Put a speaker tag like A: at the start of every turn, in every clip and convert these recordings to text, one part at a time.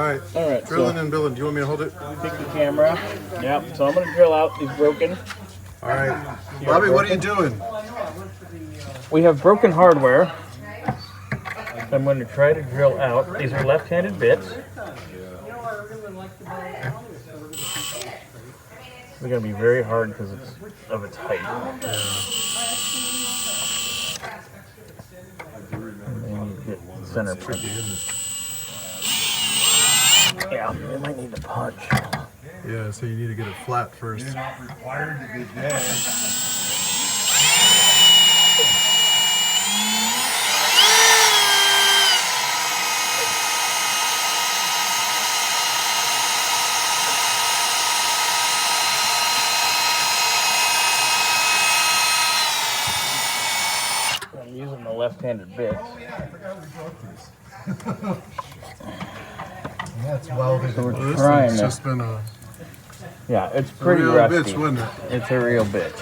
A: All right. Drilling and building. Do you want me to hold it?
B: Take the camera. Yep. So I'm gonna drill out these broken.
A: All right. Bobby, what are you doing?
B: We have broken hardware. I'm going to try to drill out. These are left-handed bits. They're going to be very hard because of its height. And then you get center punch. Yeah, they might need to punch.
A: Yeah, so you need to get it flat first.
C: You're not required to be dead.
B: I'm using the left-handed bit.
A: Yeah, it's welded.
B: So we're trying
A: It's just been a
B: yeah, it's pretty
A: real
B: rusty.
A: bitch, wasn't it?
B: It's a real bitch.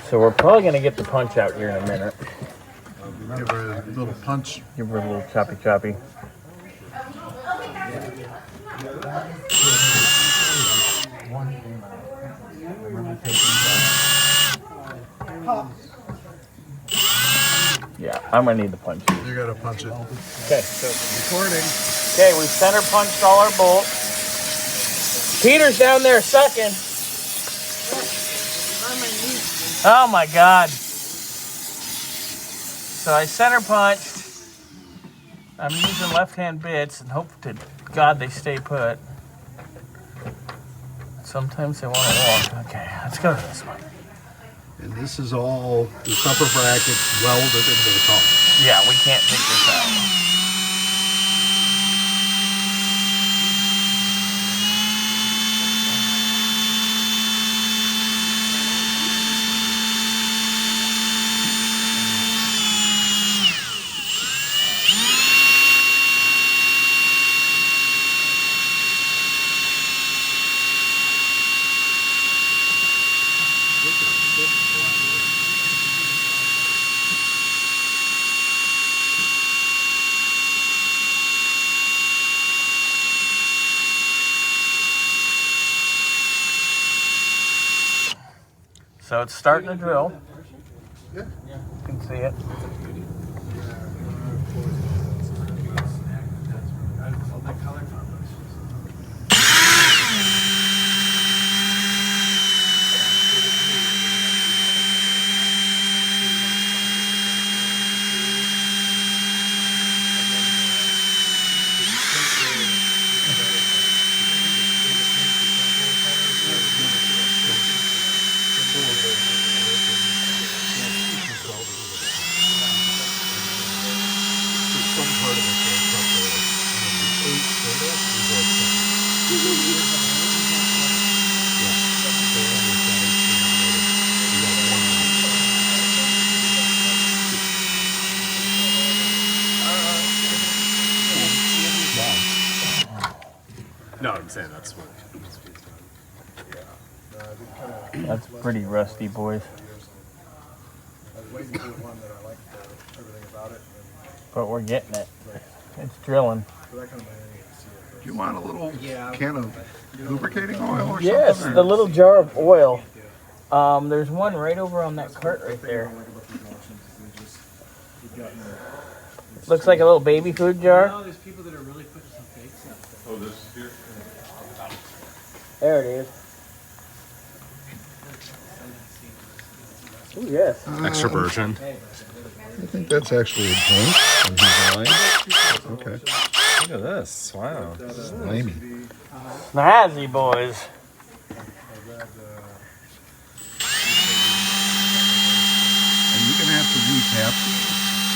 B: So we're probably going to get the punch out here in a minute.
A: Give her a little punch.
B: Give her a little choppy choppy. Yeah, I'm going to need the punch.
A: You gotta punch it.
B: Okay, so
A: Recording.
B: okay, we center punched all our bolts. Peter's down there sucking. Oh my God. So I center punched. I'm using left-hand bits and hope to God they stay put. Sometimes they want to walk. Okay, let's go to this one.
A: And this is all the upper brackets welded into the top.
B: Yeah, we can't take this out. So it's starting to drill.
A: Yeah.
B: You can see it.
A: No, I'm saying that's what.
B: That's pretty rusty, boys. But we're getting it. It's drilling.
C: Do you want a little can of lubricating oil or
B: Yes,
C: something?
B: the little jar of oil. There's one right over on that cart right there. Looks like a little baby food jar.
D: There's people that are really putting some fake stuff.
C: Oh, this here?
B: There it is. Oh yes.
E: Extra virgin.
C: I think that's actually a drink from his line. Okay.
E: Look at this. Wow.
C: Slimy.
B: Snazzy boys.
C: And you're going to have to recap.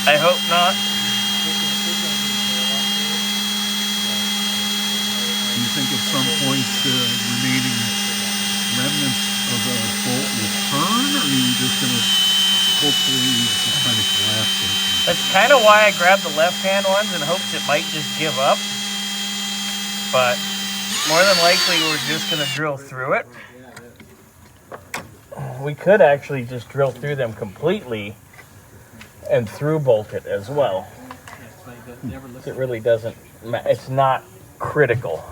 B: I hope not.
C: Do you think at some point the remaining remnants of the bolt will turn, or are you just going to hopefully just kind of collapse it?
B: That's kind of why I grabbed the left-hand ones in hopes it might just give up. But more than likely, we're just going to drill through it. We could actually just drill through them completely and through bolt it as well. It really doesn't matter. It's not critical.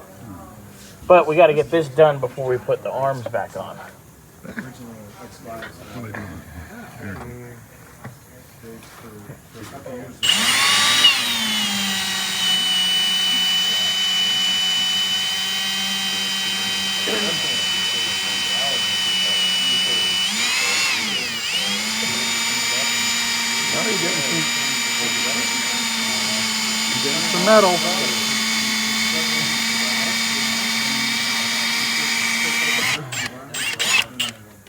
B: But we got to get this done before we put the arms back on.
C: What do I do? Here. Now you're getting some metal.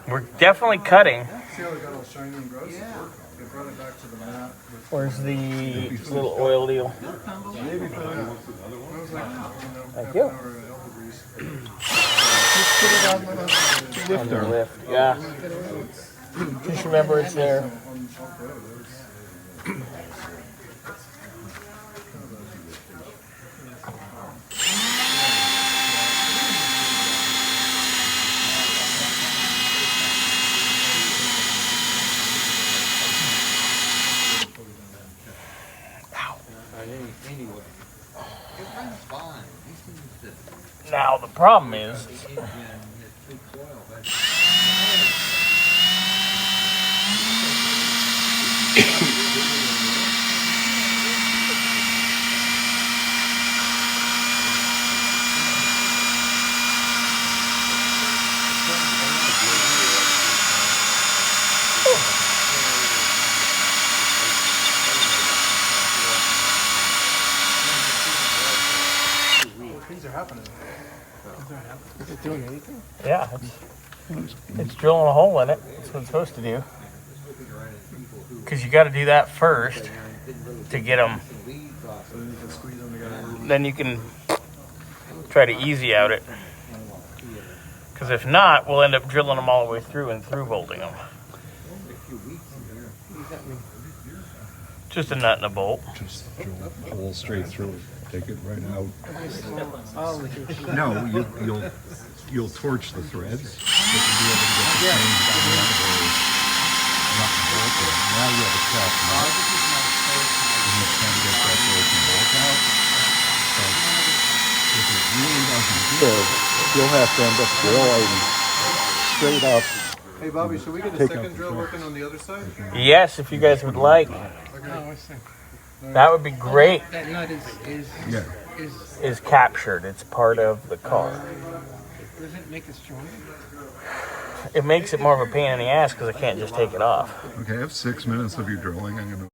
B: We're definitely cutting.
C: See how it got all shiny and gross? Yeah. They brought it back to the mat.
B: Where's the little oil deal?
C: Maybe for that.
B: Thank you.
C: Just put it on the
B: On the lift, yeah. Just remember it's there. Now the problem is
C: things are happening.
D: Is it doing anything?
B: yeah, it's drilling a hole in it. That's what it's supposed to do. Because you got to do that first to get them. Then you can try to easy out it. Because if not, we'll end up drilling them all the way through and through bolting them. Just a nut and a bolt.
C: Just drill a hole straight through it. Take it right out.
D: Oh,
C: No, you'll torch the threads. But you'll be able to get the chains down the other hole. Nut and bolt it. Now you have a cracked nut. And you try to get that broken bolt out. But if it really doesn't give, you'll have to end up drilling straight up.
F: Hey Bobby, should we get a
C: Take out
F: second
C: the
F: drill
C: thread.
F: working on the other side?
B: Yes, if you guys would like.
D: I see.
B: That would be great.
D: That nut
C: Yeah.
B: Is captured. It's part of the car.
D: does it make it stronger?
B: It makes it more of a pain in the ass because I can't just take it off.
C: Okay, I have 6 minutes of you drilling. I'm going to